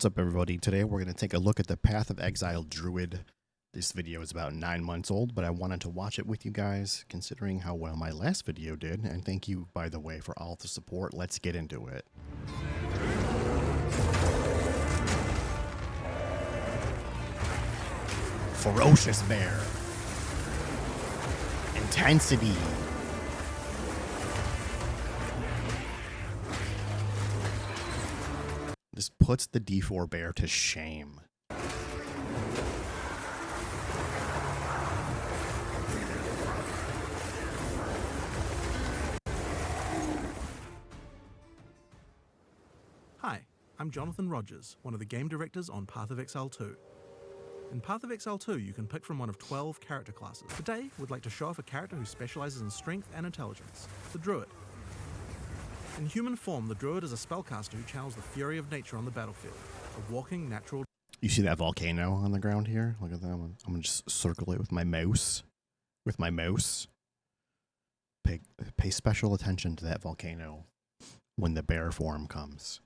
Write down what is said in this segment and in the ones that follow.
What's up, everybody? Today we're going to take a look at the Path of Exile Druid. This video is about 9 months old, but I wanted to watch it with you guys, considering how well my last video did. And thank you, by the way, for all the support. Let's get into it. Ferocious Bear. Intensity. This puts the D4 bear to shame. Hi, I'm Jonathan Rogers, one of the game directors on Path of Exile 2. In Path of Exile 2, you can pick from one of 12 character classes. Today, we'd like to show off a character who specializes in strength and intelligence, the Druid. In human form, the Druid is a spellcaster who channels the fury of nature on the battlefield, a walking natural... You see that volcano on the ground here? Look at that one. I'm going to just circle it with my mouse. Pay special attention to that volcano when the bear form comes.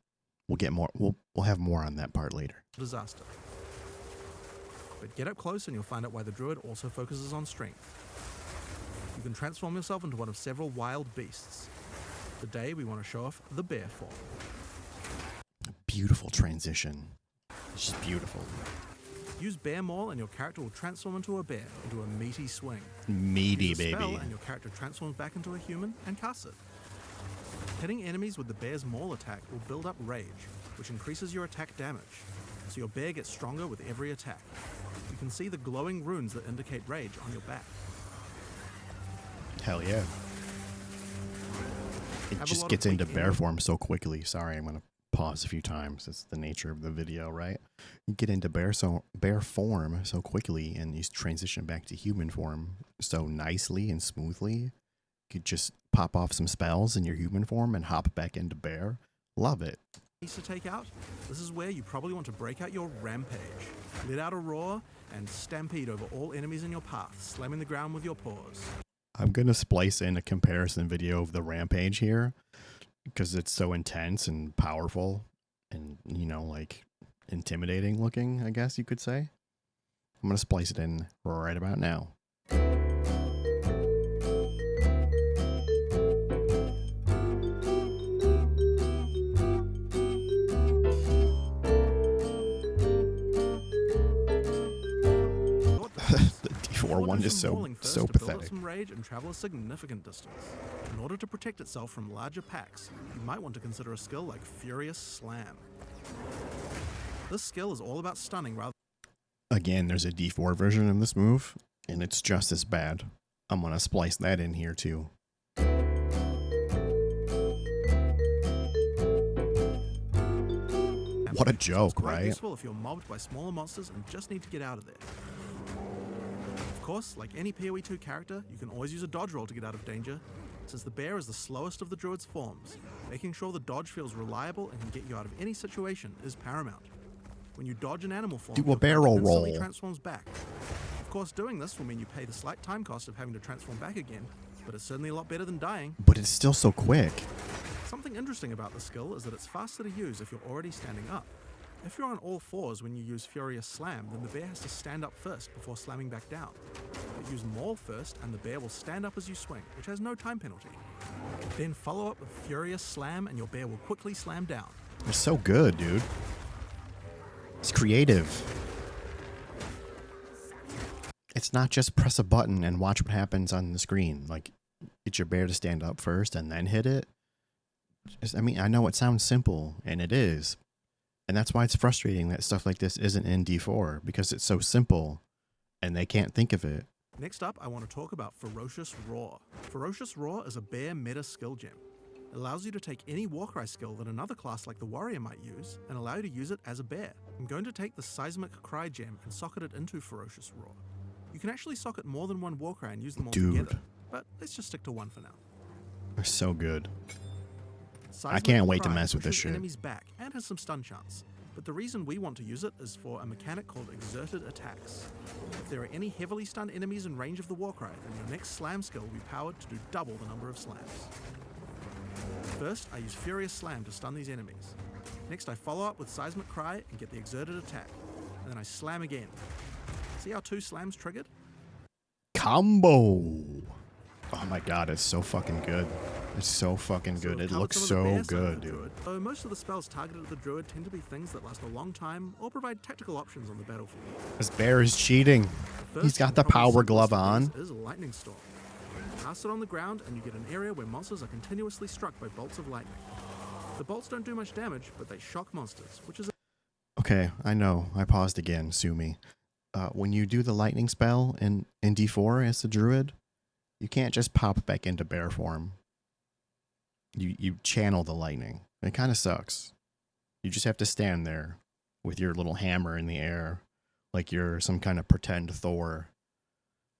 We'll get more. We'll have more on that part later. Disaster. But get up close and you'll find out why the Druid also focuses on strength. You can transform yourself into one of several wild beasts. Today we want to show off the bear form. Beautiful transition. It's just beautiful. Use Bear Maul and your character will transform into a bear, into a meaty swing. Meaty, Use a baby. spell and your character transforms back into a human and casts it. Hitting enemies with the Bear's Maul attack will build up rage, which increases your attack damage, so your bear gets stronger with every attack. You can see the glowing runes that indicate rage on your back. Hell yeah. It just gets into bear form so quickly. Sorry, I'm going to pause a few times. It's the nature of the video, right? You get into bear form so quickly, and you transition back to human form so nicely and smoothly. You could just pop off some spells in your human form and hop back into bear. Love it. To take out, this is where you probably want to break out your rampage. Let out a roar and stampede over all enemies in your path, slamming the ground with your paws. I'm going to splice in a comparison video of the rampage here because it's so intense and powerful and, you know, like intimidating looking, I guess you could say. I'm going to splice it in right about now. One just so pathetic. Some rage and travel a significant distance. In order to protect itself from larger packs, you might want to consider a skill like Furious Slam. This skill is all about stunning rather. Again, there's a D4 version of this move, and it's just as bad. I'm gonna splice that in here too. What a joke, right? Useful if you're mobbed by smaller monsters and just need to get out of there. Of course, like any PoE2 character, you can always use a dodge roll to get out of danger. Since the bear is the slowest of the Druid's forms, making sure the dodge feels reliable and can get you out of any situation is paramount. When you dodge an animal form, do a barrel roll. Transforms back. Of course, doing this will mean you pay the slight time cost of having to transform back again, but it's certainly a lot better than dying. But it's still so quick. Something interesting about the skill is that it's faster to use if you're already standing up. If you're on all fours when you use Furious Slam, then the bear has to stand up first before slamming back down. But use Maul first and the bear will stand up as you swing, which has no time penalty. Then follow up with Furious Slam and your bear will quickly slam down. It's so good, dude. It's creative. It's not just press a button and watch what happens on the screen. Like, get your bear to stand up first and then hit it. I mean, I know it sounds simple, and it is. And that's why it's frustrating that stuff like this isn't in D4, because it's so simple, and they can't think of it. Next up, I want to talk about Ferocious Roar. Ferocious Roar is a bear meta skill gem. It allows you to take any Warcry skill that another class like the Warrior might use, and allow you to use it as a bear. I'm going to take the Seismic Cry gem and socket it into Ferocious Roar. You can actually socket more than one Warcry and use them all together, but let's just stick to one for now. They're so good. Seismic I can't wait to Cry mess with this pushes shit. Enemies back and has some stun chance, but the reason we want to use it is for a mechanic called Exerted attacks. If there are any heavily stunned enemies in range of the Warcry, then your next slam skill will be powered to do double the number of slams. First, I use Furious Slam to stun these enemies. Next, I follow up with Seismic Cry and get the Exerted attack. And then I slam again. See how 2 slams triggered? Combo! Oh my god, it's so fucking good. It's so fucking good. It looks so good, dude. So most of the spells targeted at the Druid tend to be things that last a long time or provide tactical options on the battlefield. This bear is cheating. He's got the Powerglove on. Is a Lightning Storm. Cast it on the ground and you get an area where monsters are continuously struck by bolts of lightning. The bolts don't do much damage, but they shock monsters, which is... Okay, I know. I paused again. Sue me. When you do the lightning spell in D4 as the Druid, you can't just pop back into bear form. You channel the lightning. It kind of sucks. You just have to stand there with your little hammer in the air like you're some kind of pretend Thor,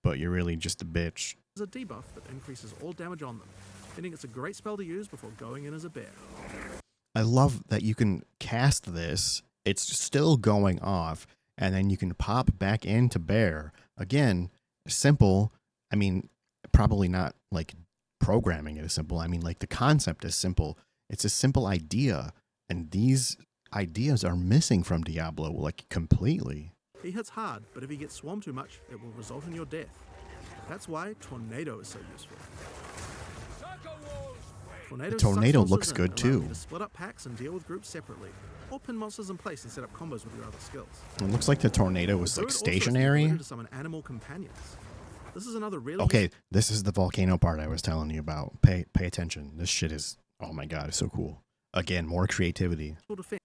but you're really just a bitch. Is a debuff that increases all damage on them, meaning it's a great spell to use before going in as a bear. I love that you can cast this, it's still going off, and then you can pop back into bear. Again, simple. I mean, probably not like programming it is simple. I mean, like the concept is simple. It's a simple idea, and these ideas are missing from Diablo, like completely. He hits hard, but if he gets swarmed too much, it will result in your death. That's why Tornado is so useful. The tornado looks good too. To split up packs and deal with groups separately, or pin monsters in place and set up combos with your other skills. It looks like the tornado was like stationary. To summon animal companions. This is another really... Okay, this is the volcano part I was telling you about. Pay attention. This shit is, oh my god, it's so cool. Again, more creativity.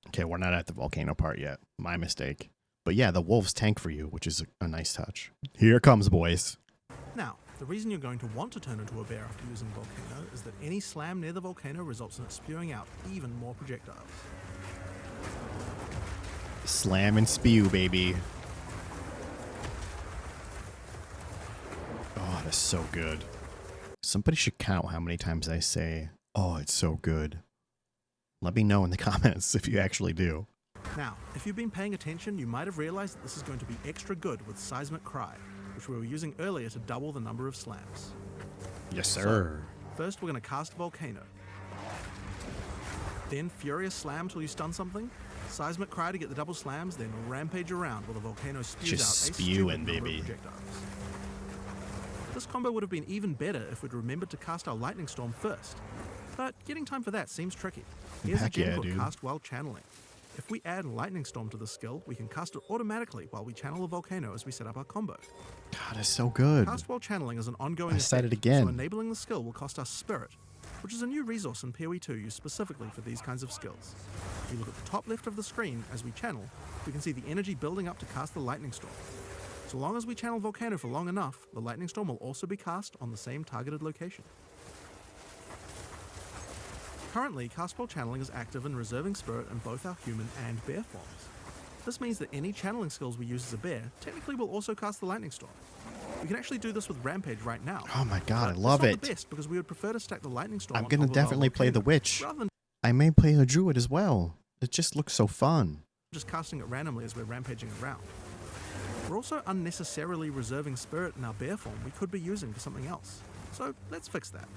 Okay, we're not at the volcano part yet. My mistake. But yeah, the wolves tank for you, which is a nice touch. Here it comes, boys. Now, the reason you're going to want to turn into a bear after using Volcano is that any slam near the volcano results in it spewing out even more projectiles. Slam and spew, baby. Oh, that's so good. Somebody should count how many times I say, oh, it's so good. Let me know in the comments if you actually do. Now, if you've been paying attention, you might have realized that this is going to be extra good with Seismic Cry, which we were using earlier to double the number of slams. Yes, sir. So, first, we're going to cast Volcano. Then Furious Slam till you stun something. Seismic Cry to get the double slams, then Rampage around while the Volcano spews just out spewing, baby. This combo would have been even better if we'd remembered to cast our Lightning Storm first. But getting time for that seems tricky. Here's a gem called Cast While Channeling. If we add Lightning Storm to the skill, we can cast it automatically while we channel the Volcano as we set up our combo. God, it's so good. Cast While Channeling is an ongoing I said it again. So enabling the skill will cost us Spirit, which is a new resource in PoE 2 used specifically for these kinds of skills. If you look at the top left of the screen as we channel, we can see the energy building up to cast the Lightning Storm. So long as we channel Volcano for long enough, the Lightning Storm will also be cast on the same targeted location. Currently, Cast While Channeling is active in reserving Spirit in both our human and bear forms. This means that any channeling skills we use as a bear technically will also cast the Lightning Storm. We can actually do this with Rampage right now. Oh my god, I love it. It's not the best because we would prefer to stack the Lightning Storm. I'm gonna definitely play the Witch. I may play the Druid as well. It just looks so fun. Just casting it randomly as we're rampaging around. We're also unnecessarily reserving Spirit in our bear form we could be using for something else. So let's fix that.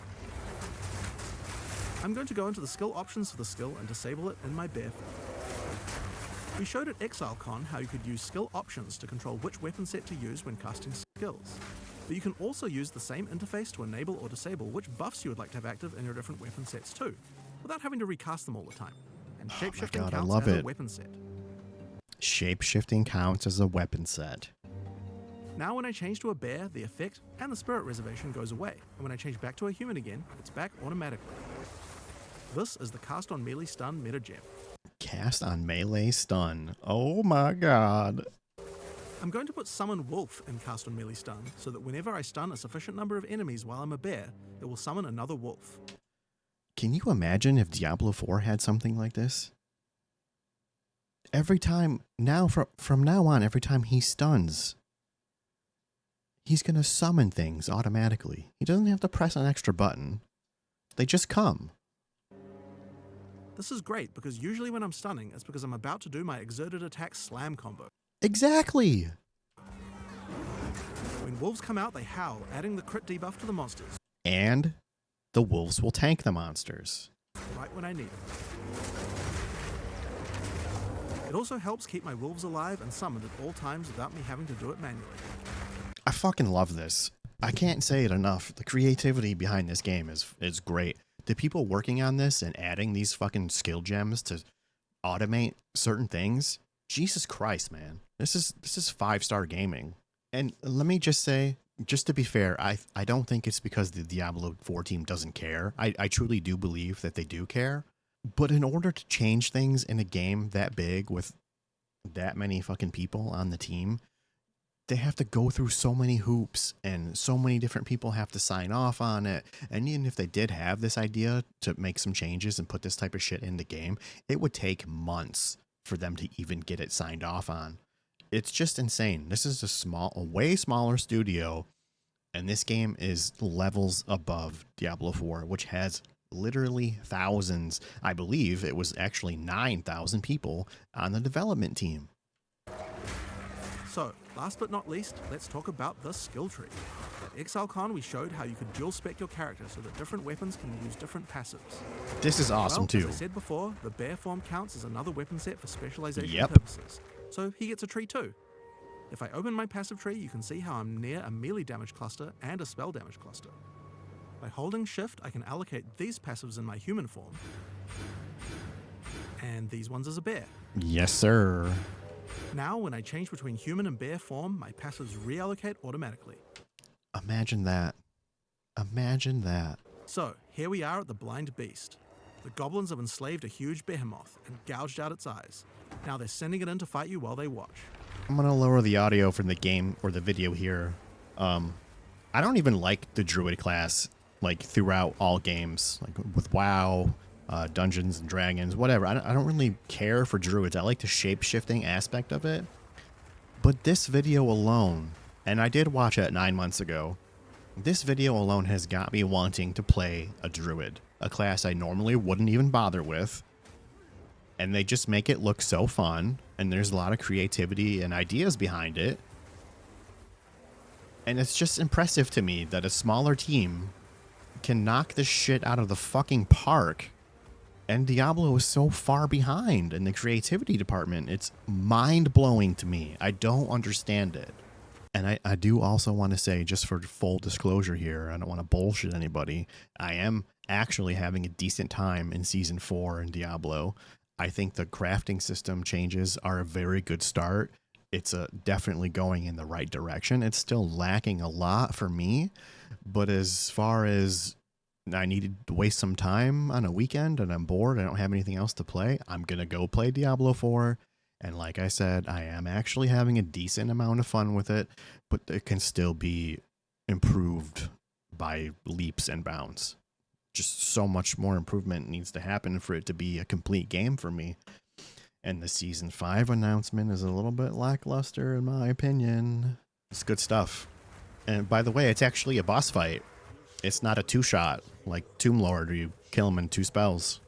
I'm going to go into the skill options for the skill and disable it in my bear form. We showed at ExileCon how you could use skill options to control which weapon set to use when casting skills. But you can also use the same interface to enable or disable which buffs you would like to have active in your different weapon sets too, without having to recast them all the time. And Shapeshifting counts as a weapon set. Shapeshifting counts as a weapon set. Now when I change to a bear, the effect and the spirit reservation goes away, and when I change back to a human again, it's back automatically. This is the Cast on Melee Stun meta gem. Cast on Melee Stun. Oh my god. I'm going to put Summon Wolf in Cast on Melee Stun, so that whenever I stun a sufficient number of enemies while I'm a bear, it will summon another wolf. Can you imagine if Diablo 4 had something like this? Every time, from now on, every time he stuns, he's going to summon things automatically. He doesn't have to press an extra button. They just come. This is great because usually when I'm stunning, it's because I'm about to do my Exerted attack slam combo. Exactly! When wolves come out, they howl, adding the crit debuff to the monsters. And the wolves will tank the monsters. Right when I need it. It also helps keep my wolves alive and summoned at all times without me having to do it manually. I fucking love this. I can't say it enough. The creativity behind this game is great. The people working on this and adding these fucking skill gems to automate certain things, Jesus Christ, man. This is 5-star gaming. And let me just say, just to be fair, I don't think it's because the Diablo 4 team doesn't care. I truly do believe that they do care. But in order to change things in a game that big with that many fucking people on the team, they have to go through so many hoops and so many different people have to sign off on it. And even if they did have this idea to make some changes and put this type of shit in the game, it would take months for them to even get it signed off on. It's just insane. This is a way smaller studio, and this game is levels above Diablo 4, which has literally thousands. I believe it was actually 9,000 people on the development team. So, last but not least, let's talk about the skill tree. At ExileCon, we showed how you could dual spec your character so that different weapons can use different passives. This is awesome too. As I said before, the bear form counts as another weapon set for specialization Yep. purposes, so he gets a tree too. If I open my passive tree, you can see how I'm near a melee damage cluster and a spell damage cluster. By holding shift, I can allocate these passives in my human form, and these ones as a bear. Yes, sir. Now, when I change between human and bear form, my passives reallocate automatically. Imagine that. Imagine that. So, here we are at the Blind Beast. The goblins have enslaved a huge behemoth and gouged out its eyes. Now they're sending it in to fight you while they watch. I'm going to lower the audio from the game or the video here. I don't even like the Druid class, like, throughout all games. Like, with WoW, Dungeons and Dragons, whatever. I don't really care for Druids. I like the shape-shifting aspect of it. But this video alone, and I did watch it 9 months ago, this video alone has got me wanting to play a Druid, a class I normally wouldn't even bother with. And they just make it look so fun, and there's a lot of creativity and ideas behind it. And it's just impressive to me that a smaller team can knock this shit out of the fucking park. And Diablo is so far behind in the creativity department. It's mind-blowing to me. I don't understand it. And I do also want to say, just for full disclosure here, I don't want to bullshit anybody, I am actually having a decent time in Season 4 in Diablo. I think the crafting system changes are a very good start. It's definitely going in the right direction. It's still lacking a lot for me, but as far as I needed to waste some time on a weekend and I'm bored, I don't have anything else to play, I'm going to go play Diablo 4. And like I said, I am actually having a decent amount of fun with it, but it can still be improved by leaps and bounds. Just so much more improvement needs to happen for it to be a complete game for me. And the Season 5 announcement is a little bit lackluster in my opinion. It's good stuff. And by the way, it's actually a boss fight. It's not a two-shot like Tomb Lord where you kill him in 2 spells.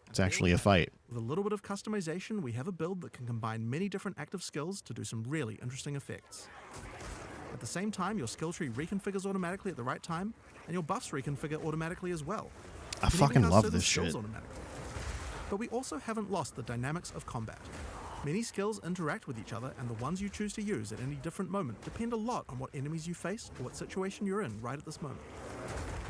It's actually a fight. With a little bit of customization, we have a build that can combine many different active skills to do some really interesting effects. At the same time, your skill tree reconfigures automatically at the right time, and your buffs reconfigure automatically as well. I fucking love this shit. But we also haven't lost the dynamics of combat. Many skills interact with each other, and the ones you choose to use at any different moment depend a lot on what enemies you face or what situation you're in right at this moment.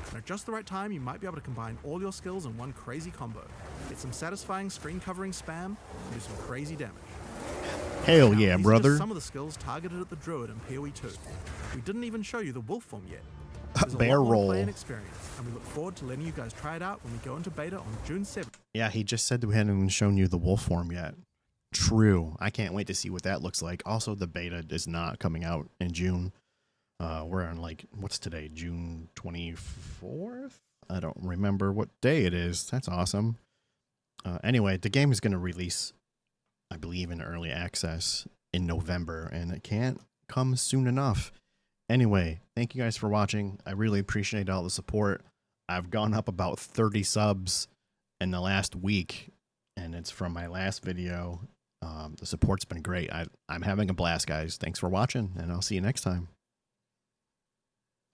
And at just the right time, you might be able to combine all your skills in one crazy combo. Get some satisfying screen covering spam, and do some crazy damage. Hell Now, yeah, these are brother. just some of the skills targeted at the Druid in PoE 2. We didn't even show you the wolf form yet. There's a Bear lot more to roll. play and experience, and we look forward to letting you guys try it out when we go into beta on June 7th. Yeah, he just said we hadn't even shown you the wolf form yet. True. I can't wait to see what that looks like. Also, the beta is not coming out in June. We're on, like, what's today? June 24th? I don't remember what day it is. That's awesome. Anyway, the game is going to release, I believe, in early access in November, and it can't come soon enough. Anyway, thank you guys for watching. I really appreciate all the support. I've gone up about 30 subs in the last week, and it's from my last video. The support's been great. I'm having a blast, guys. Thanks for watching, and I'll see you next time.